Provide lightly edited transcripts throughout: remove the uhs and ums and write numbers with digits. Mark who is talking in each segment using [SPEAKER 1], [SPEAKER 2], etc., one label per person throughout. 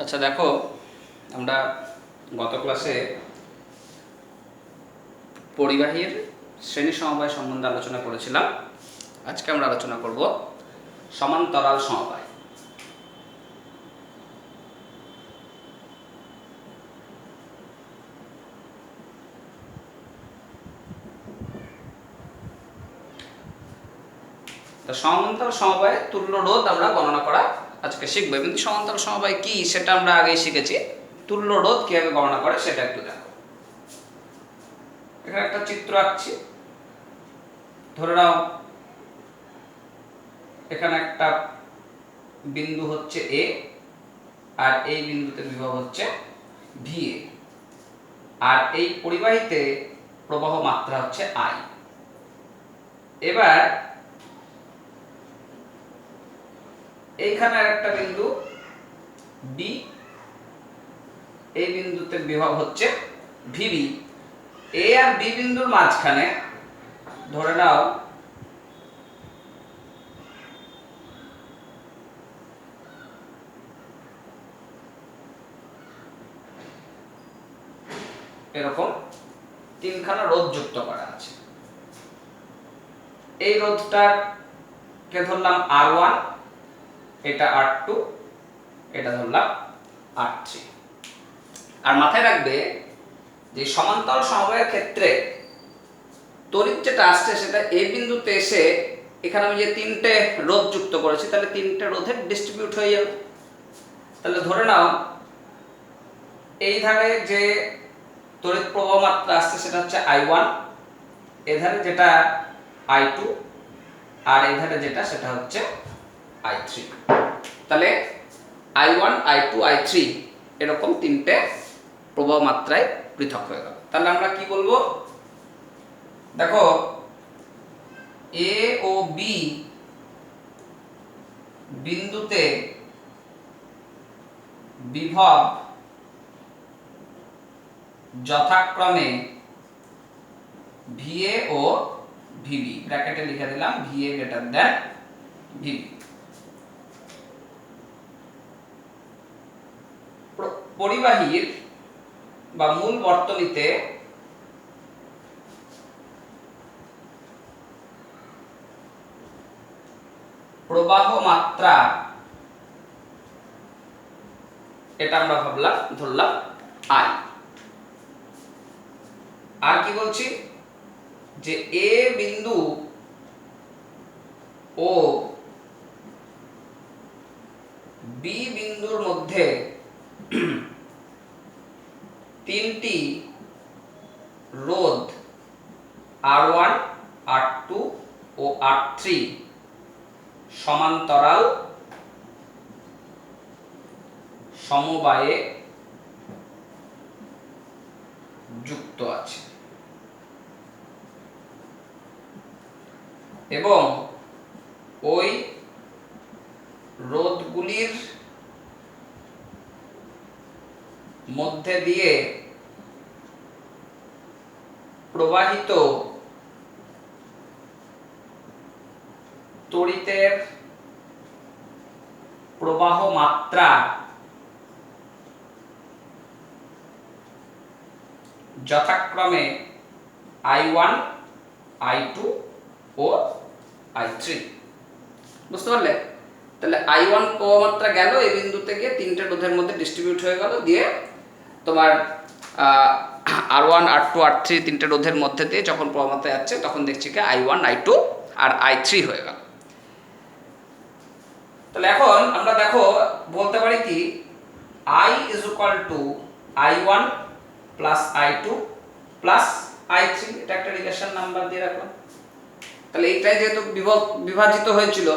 [SPEAKER 1] আচ্ছা দেখো, আমরা গত ক্লাসে পরিবাহীর শ্রেণী সমবায় সম্বন্ধে আলোচনা করেছিলাম। আজকে আমরা আলোচনা করব সমান্তরাল সমবায়। তো সমান্তরাল সমবায়ে তুল্য রোধ আমরা গণনা করা আজকে শিখবো। কিন্তু সমান্তরাল সমবায় কি সেটা আমরা আগেই শিখেছি। তুল্য রোধ কিভাবে গণনা করে সেটা একটু দেখো। এখানে একটা চিত্র আঁকছি। ধরে নাও এখানে একটা বিন্দু হচ্ছে এ, আর এই বিন্দুতে বিভব হচ্ছে ভিএ, আর এই পরিবাহীতে প্রবাহ মাত্রা হচ্ছে আই। এবার এইখানে আরেকটা বিন্দু বি, এই বিন্দুতে বিভব হচ্ছে ভিবি। এ আর বি বিন্দুর মাঝখানে ধরে নাও এরকম তিনখানা রোধ যুক্ত করা আছে। এই রোধটাকে ধরলাম R1, এটা R2, এটা ধরলাম R3। আর মাথায় রাখবে যে সমান্তরাল সমবায়ের ক্ষেত্রে তড়িৎ যেটা আসছে সেটা এই বিন্দুতে এসে এখানে আমি যে তিনটে রোধ যুক্ত করেছি, তাহলে তিনটে রোধে ডিস্ট্রিবিউট হয়ে যাবে। তাহলে ধরে নাও এই ধারে যে তড়িৎ প্রবাহ মাত্রা আসছে সেটা হচ্ছে I1, এধারে যেটা I2, আর এধারে যেটা সেটা হচ্ছে I3। তাহলে I1, I2, I3 এরকম তিনটে প্রবাহ মাত্রায় পৃথক হয়ে গেল। তাহলে আমরা কি বলবো? দেখো, এ ও বি বিন্দুতে বিভব যথাক্রমে ভিএ ও ভিবি, ব্র্যাকেটে লিখে দিলাম ভিএ গ্রেটার দ্যান ভিবি। পরিবাহীর বা মূল বর্তনীতে প্রবাহ মাত্রা, এটা আমরা ধরলাম আই। আর কি বলছি যে এ বিন্দু ও বি বিন্দুর মধ্যে তিনটি রোধ R1, R2 ও R3 সমান্তরাল সমবায়ে যুক্ত আছে এবং ওই রোধগুলির মধ্যে দিয়ে প্রবাহিত তড়িতের প্রবাহ মাত্রা যথাক্রমে I1, I2 ও I3। বুঝতে পারলে? তাহলে I1 প্রবাহ মাত্রা গেল এই বিন্দুতে গিয়ে তিনটে রোধের মধ্যে ডিস্ট্রিবিউট হয়ে গেল, দিয়ে তোমার R1, R2, R3 তিনটে রোধের মধ্যে দিয়ে যখন প্রবাহ মাত্রা যাচ্ছে তখন দেখছি কি I1, I2 আর I3 হয়ে গেল। তাহলে এখন আমরা দেখো বলতে পারি কি I is equal to I1 plus I2 plus I3, এটা একটা রিলেশন নাম্বার দিয়ে রাখলাম। তাহলে এইটাই যেহেতু বিভাজিত হয়েছিল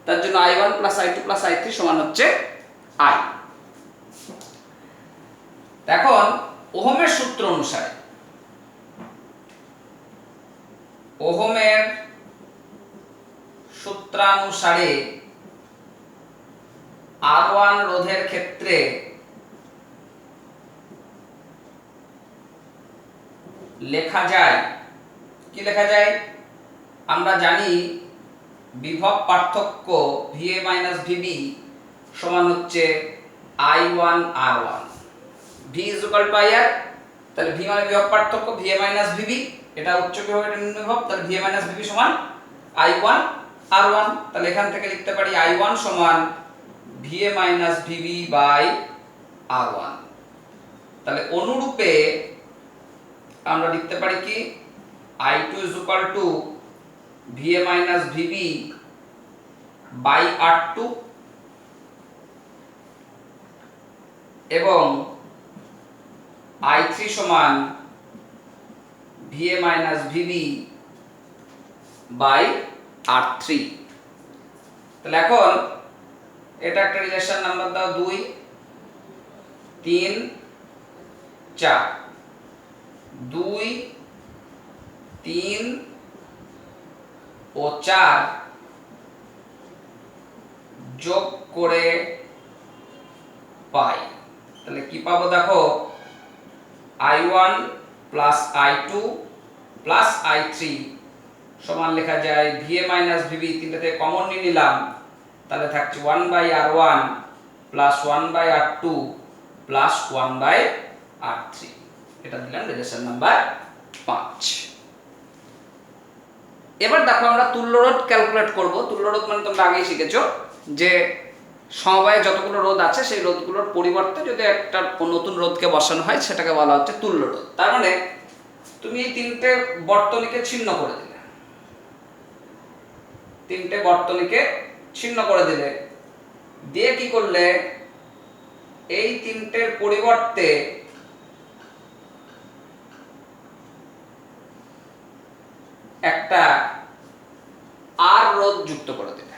[SPEAKER 1] তার জন্য I1 plus I2 plus I3 সমান হচ্ছে I। এখন ওহমের সূত্র অনুসারে, ওহমের সূত্রানুসারে R1 রোধের ক্ষেত্রে লেখা যায় কি? লেখা যায়, আমরা জানি বিভব পার্থক্য VA মাইনাস VB সমান হচ্ছে I1 R1 V is equal to IR, তাহলে V মানে বিভব পার্থক্য VA মাইনাস VB, এটা উচ্চ বিভব এটা নিম্ন বিভব, তাহলে VA মাইনাস VB সমান I1 R1। তাহলে এখান থেকে লিখতে পারি I1 সমান VA minus VB by R1। তাহলে অনুরূপে আমরা লিখতে পারি কি I2 is equal to VA minus VB by R2 এবং I3 সমান VA minus VB by R3। তাহলে এখন এটা একটা রিলেশন নাম্বার দাও 2 3 4 2 3 ও 4 যোগ করে পাই। তাহলে কি পাবো দেখো I1 plus I2 plus I3 সমান লেখা যায় VA মাইনাস VB, তিনটা থেকে কমন নিয়ে নিলাম, তাহলে থাকছে 1 by R1 plus 1 by R2 plus 1 by R3। এটা দিলাম রিলেশন নাম্বার 5। এবার দেখো আমরা তুল্য রোধ ক্যালকুলেট করব। তুল্য রোধ মানে তোমরা আগেই শিখেছো যে সমবায়ে যতগুলো রোধ আছে সেই রোধগুলোর পরিবর্তে যদি একটা নতুন রোধকে বসানো হয় সেটাকে বলা হচ্ছে তুল্য রোধ। তার মানে তুমি এই তিনটে বর্তনীকে ছিন্ন করে দিলে, তিনটে বর্তনীকে ছিন্ন করে দিলে, দিয়ে কি করলে এই তিনটের পরিবর্তে একটা আর রোধ যুক্ত করে দিলে।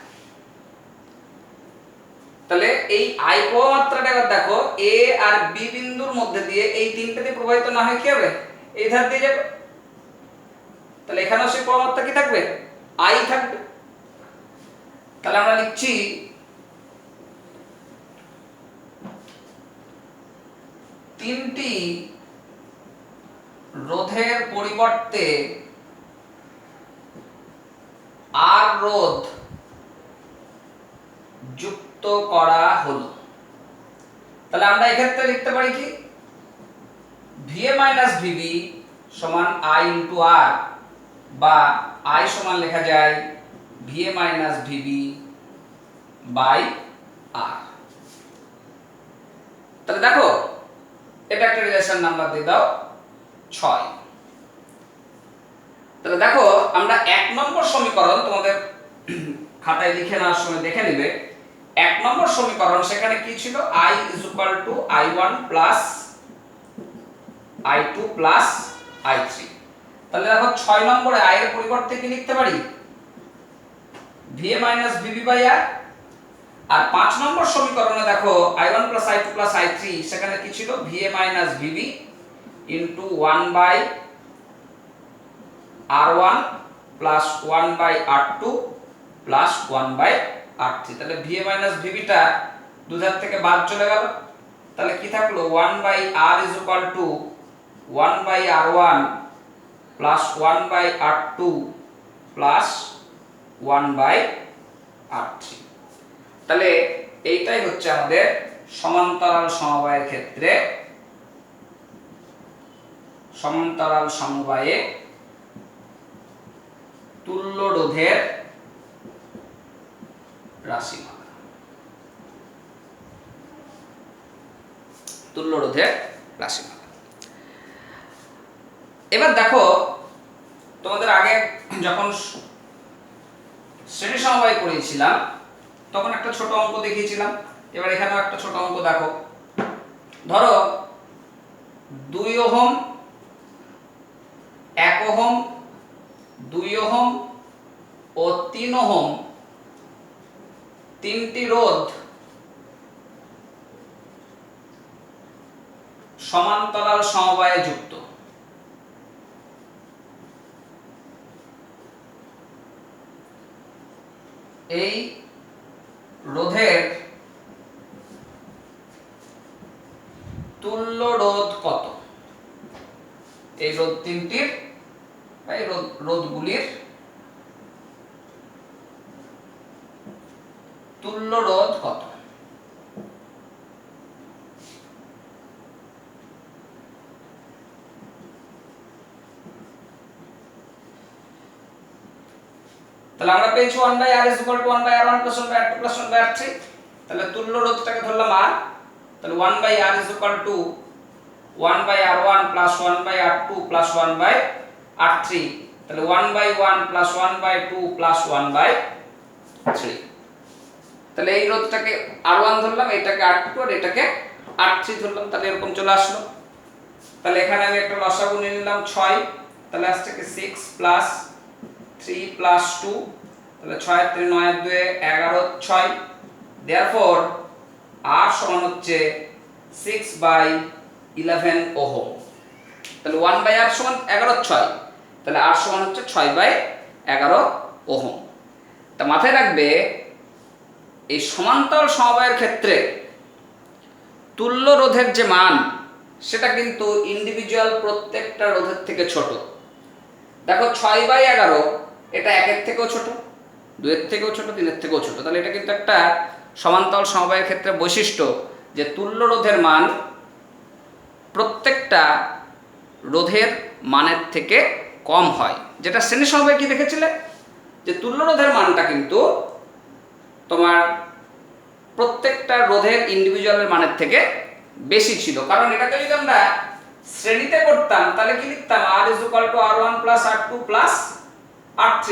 [SPEAKER 1] তাহলে এই আই প্রবাহ মাত্রাটা এবার দেখো এ আর বি বিন্দুর মধ্যে দিয়ে এই তিনটে দিয়ে প্রবাহিত না হয় কি হবে, এই ধার দিয়ে যাবে। তাহলে এখানেও সেই প্রবাহ মাত্রা কি থাকবে, আই থাকবে। তাহলে আমরা লিখছি তিনটি রোধের পরিবর্তে আর রোধ যুক্ত করা হলো। তাহলে আমরা এক্ষেত্রে লিখতে পারি কি VA মাইনাস VB সমান I ইনটু R, বা I সমান লেখা যায় VA minus VB by R। তাহলে দেখো এটা একটা রিলেশন নাম্বার দিয়ে দাও 6। তাহলে দেখো আমরা 1 নম্বর সমীকরণ তোমাদের খাতায় লিখে নেওয়ার সময় দেখে নিবে। 1 নম্বর সমীকরণ সেখানে কি ছিল, I is equal to I1 plus I2 plus I3। তাহলে দেখো 6 নম্বরে I এর পরিবর্তে কি লিখতে পারি VA minus VB by R। আর 5 নম্বর সমীকরণে দেখো I1 plus I2 plus I3 সেখানে কি ছিল VA minus VB into 1 by R1 plus 1 by R2 plus 1 by R3। তাহলে VA minus VB টা দুধার থেকে বাদ চলে গেল। তাহলে কি থাকলো 1 by R is equal to 1 by R1 plus 1 by R2 plus 1 by R3। তাহলে এইটাই হচ্ছে আমাদের সমান্তরাল সমবায়ের ক্ষেত্রে সমান্তরাল সমবায়ে তুল্য রোধের রাশিমালা। তুল্য রোধের রাশিমালা। এবার দেখো তোমাদের আগে যখন শ্রেণী সমবায় করেছিলাম তখন একটা ছোট অঙ্ক দেখিয়েছিলাম। এবার এখানেও একটা ছোট অঙ্ক দেখো। ধরো 2 ওহম 1 ওহম 2 ওহম ও 3 ওহম তিনটি রোধ সমান্তরাল সমবায়ে যুক্ত। এই রোধের তুল্য রোধ কত? এই রোধ তিনটির এই রোধগুলির তুল্য রোধ কত? তাহলে আমরা পেয়েছি 1/r = 1/r1 + 1/r2 + 1/r3। তাহলে তুল্য রোধটাকে ধরলাম r, তাহলে 1/r = 1/r1 + 1/r2 + 1/r3, তাহলে 1/1 + 1/2 + 1/3। তাহলে এই রোধটাকে r1 ধরলাম, এটাকে r2 আর এটাকে r3 ধরলাম, তাহলে এরকম চলে আসলো। তাহলে এখানে আমি একটা লসাগু নিয়ে নিলাম 6, তাহলে আসছে কি 6 + 3 + 2, তাহলে 6 × 3 = 9 × 2 = 11 6। देयरफॉर r সমান হচ্ছে 6/11 ওহম। তাহলে 1/r সমান 11/6, তাহলে r সমান হচ্ছে 6/11 ওহম। তা মাথায় রাখবে এই সমান্তরাল সমবায়ের ক্ষেত্রে তুল্য রোধের যে মান সেটা কিন্তু ইন্ডিভিজুয়াল প্রত্যেকটা রোধের থেকে ছোট। দেখো 6/11 এটা 1-এর থেকেও ছোট, 2-এর থেকেও ছোট, 3-এর থেকেও ছোট। তাহলে এটা কিন্তু একটা সমান্তরাল সমবায়ের ক্ষেত্রে বৈশিষ্ট্য যে তুল্য রোধের মান প্রত্যেকটা রোধের মানের থেকে কম হয়। যেটা শ্রেণী সমবায়ে কি দেখেছিলে যে তুল্য রোধের মানটা কিন্তু তোমার প্রত্যেকটা রোধের ইন্ডিভিজুয়ালের মানের থেকে বেশি ছিল। কারণ এটাকে যদি আমরা শ্রেণীতে করতাম তাহলে কি লিখতাম r = r1 + r2 + r3,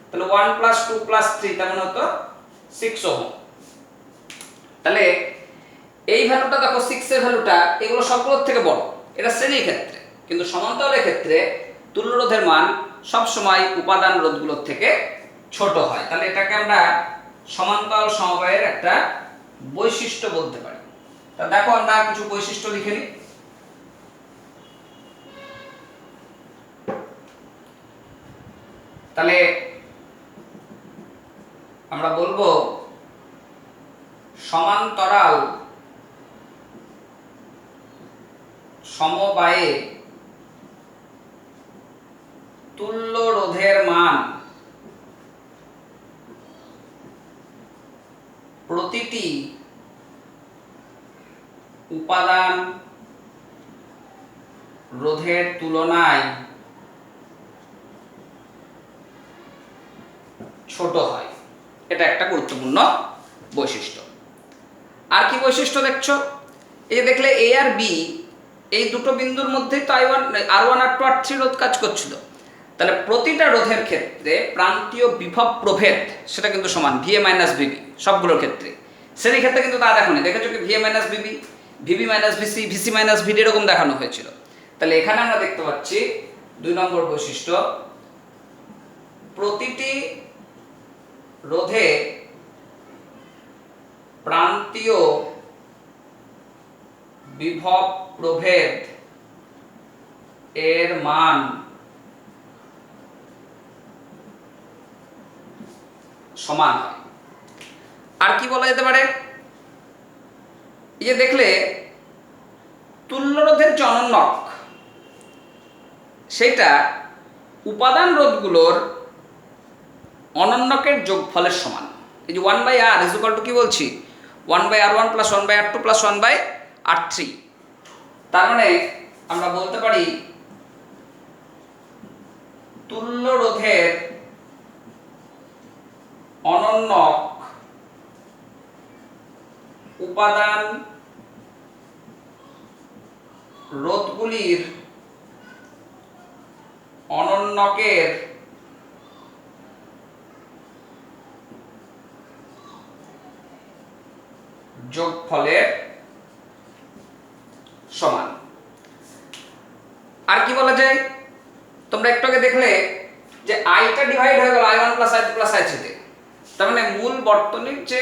[SPEAKER 1] তাহলে 1 + 2 + 3 তেমন হতো 6 ওহম। তাহলে এই ভ্যালুটা দেখো 6 এর ভ্যালুটা এগুলো সবগুলোর থেকে বড়, এটা শ্রেণীর ক্ষেত্রে। কিন্তু সমান্তরালের ক্ষেত্রে তুল্য রোধের মান সব সময় উপাদান রোধগুলোর থেকে ছোট হয়। তাহলে এটাকে আমরা সমান্তরাল সমবায়ের একটা বৈশিষ্ট্য বলতে পারি। তা দেখো আমরা কিছু বৈশিষ্ট্য লিখে নিই। তাহলে আমরা বলবো সমান্তরাল সমবায়ে তুল্য রোধের মান প্রতিটি উপাদান রোধের তুলনায় ছোট হয়। এটা একটা গুরুত্বপূর্ণ বৈশিষ্ট্য। আর কি বৈশিষ্ট্য দেখছো? এই দেখলে a আর b এই দুটো বিন্দুর মধ্যেই তো r1 r2 r3 রোধ কাজ করছিল। তাহলে প্রতিটা রোধের ক্ষেত্রে প্রান্তীয় বিভব প্রভেদ সেটা কিন্তু সমান va - vb সবগুলোর ক্ষেত্রে। শ্রেণীর ক্ষেত্রে কিন্তু তা দেখো না, দেখেছো কি va - vb, vb - vc, vc - vd এরকম দেখানো হয়েছিল। তাহলে এখানে আমরা দেখতে পাচ্ছি 2 নম্বর বৈশিষ্ট্য, প্রতিটি রোধে প্রান্তীয় বিভব প্রভেদ এর মান সমান হয়। আর কি বলা যেতে পারে? এই যে দেখলে তুল্য রোধের যে অনন্যক সেটা উপাদান রোধগুলোর অনন্যকের যোগফলের সমান। এই যে 1/r = কি বলছি 1/r1 + 1/r2 + 1/r3। তার মানে আমরা বলতে পারি তুল্য রোধের অনন্যক উপাদান রোধগুলির অনন্যকের যোগফলের সমান। আর কি বলা যায়? তোমরা একটু আগে দেখলে যে আইটা ডিভাইড হয়ে গেল i1 + i2 + i3 তে। তার মানে মূল বর্তনীর যে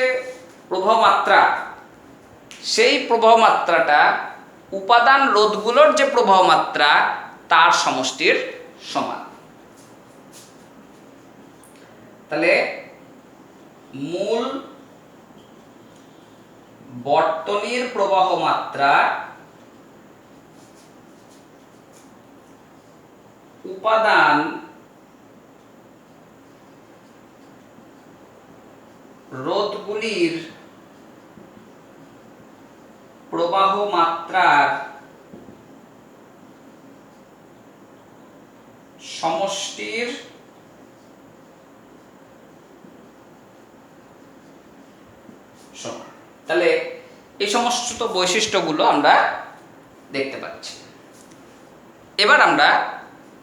[SPEAKER 1] প্রবাহ মাত্রা সেই প্রবাহ মাত্রাটা উপাদান রোধগুলোর যে প্রবাহ মাত্রা তার সমষ্টির সমান। তাহলে মূল বর্তনীর প্রবাহ মাত্রা উপাদান রোধগুলির প্রবাহ মাত্রার সমষ্টির তাহলে এই সমস্ত বৈশিষ্ট্যগুলো আমরা দেখতে পাচ্ছি। এবার আমরা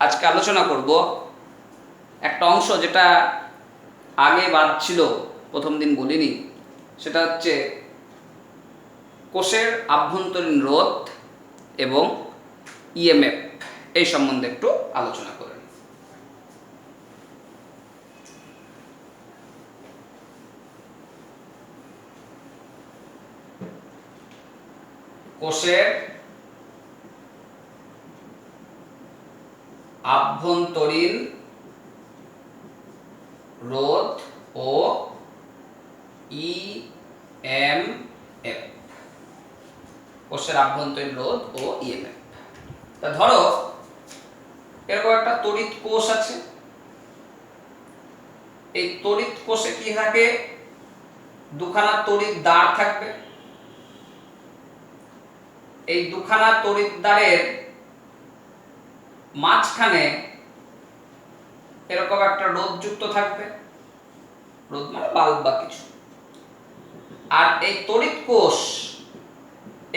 [SPEAKER 1] আজকে আলোচনা করব একটা অংশ যেটা আগে বাদ ছিল, প্রথম দিন বলিনি, সেটা হচ্ছে কোষের আভ্যন্তরীণ রোধ এবং ইএমএফ, এই সম্বন্ধে একটু আলোচনা করেন। কোষের আভ্যন্তরীণ রোধ ও ইএমএফ, কোষের আভ্যন্তরীণ রোধ ও ইএমএফ। তা ধরো এরকম একটা তড়িৎ কোষ আছে। এই তড়িৎ কোষে কি থাকে? দুখানা তড়িৎ দ্বার থাকবে। এই দুখানা তড়িৎ দ্বারের মাঝখানে এরকম একটা রোধ যুক্ত থাকবে, রোধ মানে বাল্ব বা কিছু। আর এই তড়িৎ কোষ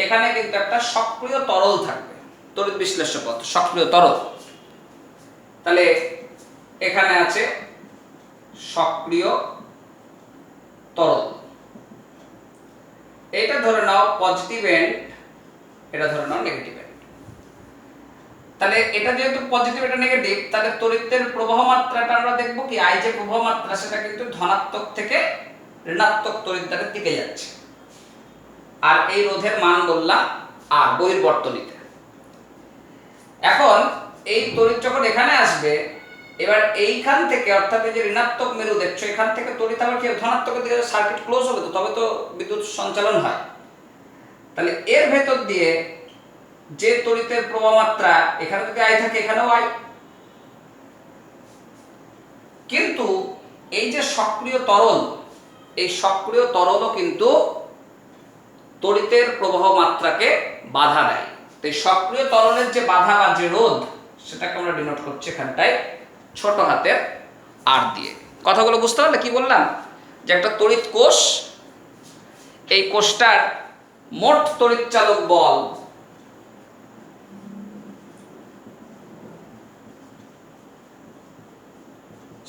[SPEAKER 1] এখানে কিন্তু একটা সক্রিয় তরল থাকবে, তড়িৎ বিশ্লেষ্য পথ সক্রিয় তরল। তাহলে এখানে আছে সক্রিয় তরল। এটা ধরে নাও পজিটিভ এন্ড, এটা ধরে নাও নেগেটিভ এন্ড। তাহলে এটা যেহেতু পজিটিভ, এটা নেগেটিভ, তাহলে তড়িতের প্রবাহ মাত্রাটা আমরা দেখব কি, আই যে প্রবাহ মাত্রা সেটা কিন্তু ধনাত্মক থেকে ঋণাত্মক তড়িৎ দ্বারের দিকে যাচ্ছে। আর এই রোধের মান বললাম আর বহির্বর্তনীতে। এখন এই তড়িৎ যখন এখানে আসবে, এবার এইখান থেকে, অর্থাৎ এই যে ঋণাত্মক মেরু দেখছো, এখান থেকে তড়িৎ আবার কি ধনাত্মকের দিকে সার্কিট ক্লোজ হবে, তো তবে তো বিদ্যুৎ সঞ্চালন হয়। তাহলে এর ভেতর দিয়ে যে তড়িতের প্রবাহ মাত্রা, এখানে যদি আই থাকে এখানেও আই, কিন্তু এই যে সক্রিয় তরল, এই সক্রিয় তরলও কিন্তু তড়িতের প্রবাহ মাত্রাকে বাধা দেয়। তো এই সক্রিয় তরলের যে বাধা বা যে রোধ, সেটাকে আমরা ডিনোট করছি এখানটায় ছোট হাতের আর দিয়ে। কথাগুলো বুঝতে পারলে কি বললাম? যে একটা তড়িৎ কোষ, এই কোষটার মোট তড়িৎ চালক বল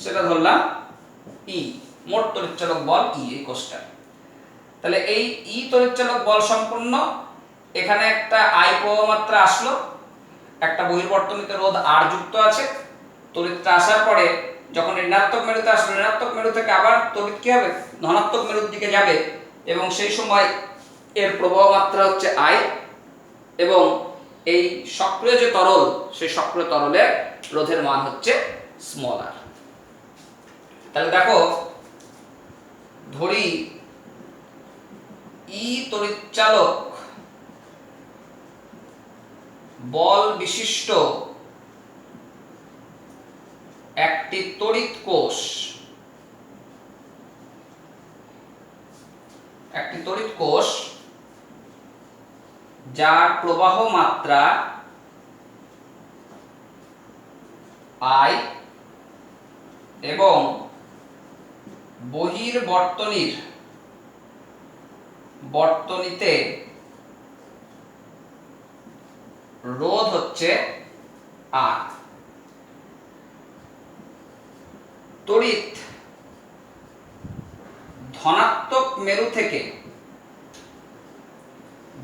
[SPEAKER 1] সেটা ধরলাম ই, মোট তড়িৎচালক বল ই এই কোষটা। তাহলে এই ই তড়িৎচালক বল সম্পূর্ণ, এখানে একটা আই প্রবাহ মাত্রা আসলো, একটা বহির্বর্তনীতে রোধ আর যুক্ত আছে। তড়িৎটা আসার পরে যখন ঋণাত্মক মেরুতে আসবে, ঋণাত্মক মেরু থেকে আবার তড়িৎ কি হবে, ধনাত্মক মেরুর দিকে যাবে, এবং সেই সময় এর প্রবাহ মাত্রা হচ্ছে আই, এবং এই সক্রিয় যে তরল, সেই সক্রিয় তরলের রোধের মান হচ্ছে স্মল আর। তাহলে দেখো, ধরি ই তড়িৎচালক বল বিশিষ্ট একটি তড়িৎ কোষ, একটি তড়িৎ কোষ যার প্রবাহ মাত্রা আই এবং বর্তনীতে রোধ হচ্ছে আর। তড়িৎ ধনাত্মক মেরু থেকে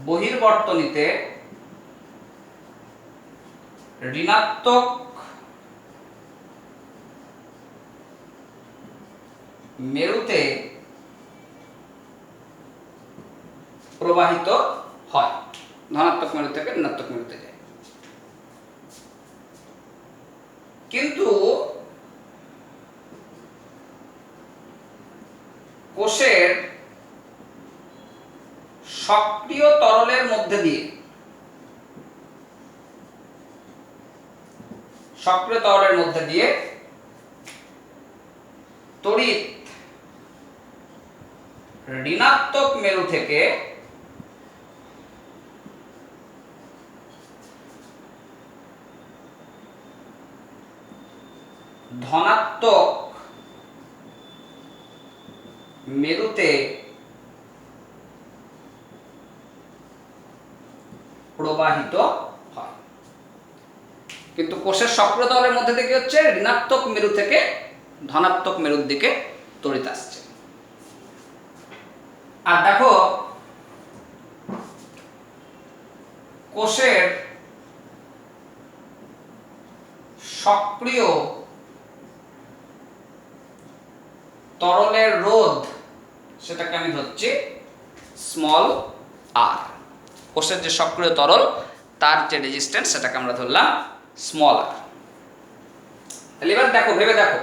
[SPEAKER 1] বহির্বর্তনীতে ঋণাত্মক মেরুতে প্রবাহিত হয়, ধনাত্মক মেরু থেকে ঋণাত্মক মেরুতে যায়। কিন্তু কোষের সক্রিয় তরলের মধ্যে দিয়ে, তড়িৎ ঋণাত্মক মেরু থেকে ধনাত্মক মেরুতে প্রবাহিত হয়। কিন্তু কোষের সক্রিয় তরলের মধ্যে থেকে হচ্ছে ঋণাত্মক মেরু থেকে ধনাত্মক মেরুর দিকে তড়িৎ আসছে। আর দেখো কোষের সক্রিয় তরলের রোধ সেটাকে আমি ধরছি স্মল আর। কোষের যে সক্রিয় তরল তার যে রেজিস্ট্যান্স সেটাকে আমরা ধরলাম স্মল আর। তাহলে এবার দেখো, ভেবে দেখো,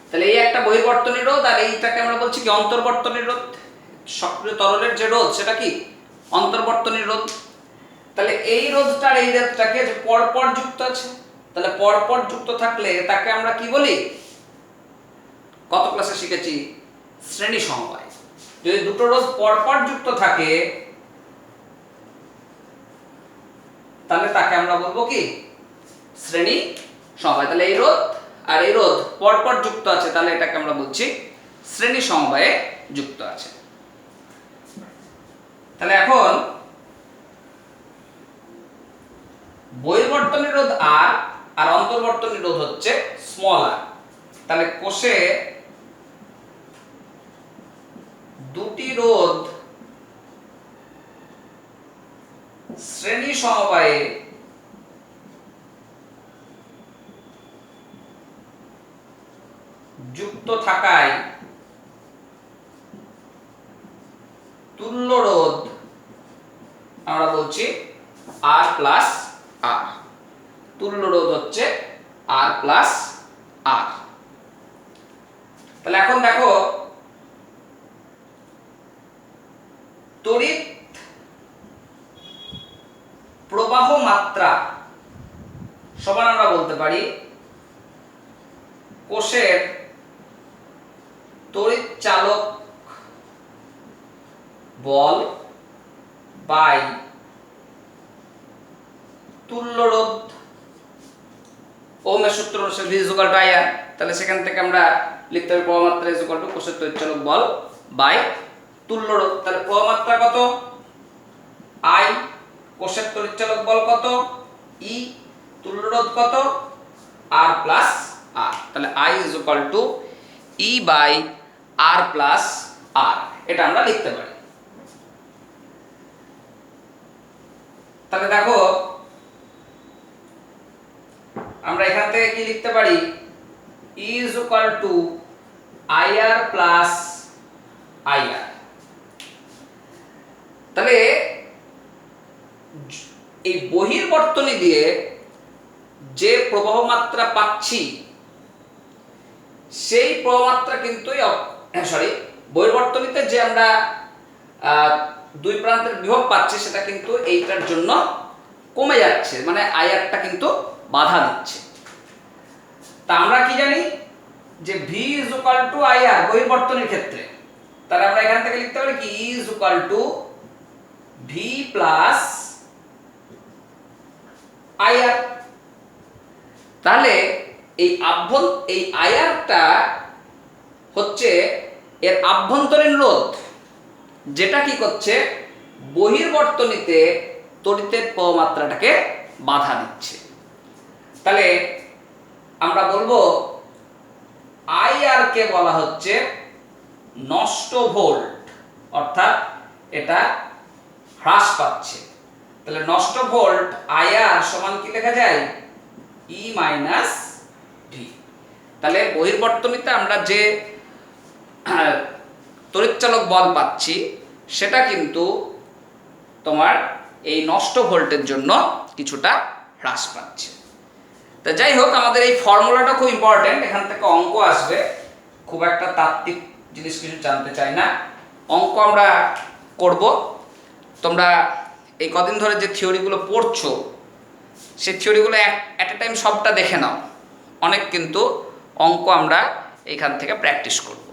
[SPEAKER 1] তাহলে এই একটা বহির্বর্তনী রোধ আর এইটাকে আমরা বলছি কি অন্তর্বর্তনী রোধ। সক্রিয় তরলের যে রোধ সেটা কি অন্তর্বর্তনী রোধ। তাহলে এই রোধটার এই রোধটাকে যে পরপর যুক্ত আছে, তাহলে পরপর যুক্ত থাকলে তাকে আমরা কি বলি? কত ক্লাসে শিখেছি? শ্রেণী সমবায়। যদি দুটো রোধ পরপর যুক্ত থাকে তাহলে তাকে আমরা বলবো কি শ্রেণী সমবায়। তাহলে এই রোধ আর এই রোধ পরপর যুক্ত আছে, তাহলে এটাকে আমরা বলছি শ্রেণী সমবায়ে যুক্ত আছে। তাহলে এখন বহির্বর্তনী রোধ আর আর অন্তর্বর্তনী রোধ হচ্ছে স্মল আর। তাহলে কোষে দুটি রোধ শ্রেণী সমবায়ে যুক্ত থাকায় তুল্য রোধ আমরা বলছি আর প্লাস আর। তুল্য রোধ হচ্ছে আর প্লাস আর। তাহলে এখন দেখো তড়িৎ প্রবাহ মাত্রা সমান আমরা বলতে পারি কোষের তড়িৎ চালক বল বাই তুল্য রোধ। ওহমের সূত্র অনুসারে V = IR। তাহলে সেখান থেকে আমরা লিখতে পারি প্রবাহ মাত্রা = কোষের তড়িৎ চালক বল বাই তুল্য রোধ। তাহলে প্রবাহ মাত্রা কত? I। কোষের তড়িৎ চালক বল কত? E। তুল্য রোধ কত? R plus R। তাহলে I = E by R plus R। এটা আমরা লিখতে পারি। তাহলে দেখো আমরা এখান থেকে কি লিখতে পারি? E = IR plus IR। তাহলে এই বহির্বর্তনী দিয়ে যে প্রবাহ মাত্রা পাচ্ছি সেই প্রবাহ মাত্রা কিন্তু বহির্বর্তনীতে যে আমরা দুই প্রান্তের বিভব পাচ্ছি সেটা কিন্তু এইটার জন্য কমে যাচ্ছে, মানে আইআরটা কিন্তু বাধা দিচ্ছে। তা আমরা কি জানি যে V = IR বহির্বর্তনীর ক্ষেত্রে। তাহলে আমরা এখান থেকে লিখতে পারি কি E = V প্লাস IR। তাহলে এই আইআরটা হচ্ছে এর আভ্যন্তরীণ রোধ, যেটা কি করছে বহির্বর্তনীতে তড়িতের প্রবাহ মাত্রাটাকে বাধা দিচ্ছে। তাহলে আমরা বলবো আইআর কে বলা হচ্ছে নষ্ট ভোল্ট, অর্থাৎ এটা হ্রাস পাচ্ছে। তাহলে নষ্ট ভোল্ট আইআর সমান কি লেখা যায়? E - V। তাহলে বহির্বর্তনীতে আমরা যে তড়িৎচালক বল পাচ্ছি সেটা কিন্তু তোমার এই নষ্ট ভোল্টের জন্য কিছুটা হ্রাস পাচ্ছে। তা যাই হোক, আমাদের এই ফর্মুলাটা খুব ইম্পর্টেন্ট। এখান থেকে অঙ্ক আসবে, খুব একটা তাত্ত্বিক জিনিস কিছু জানতে চাই না, অঙ্ক আমরা করব। তোমরা এই কদিন ধরে যে থিওরিগুলো পড়ছো সেই থিওরিগুলো অ্যাট এ টাইম সবটা দেখে নাও। অনেক কিন্তু অঙ্ক আমরা এইখান থেকে প্র্যাকটিস করব।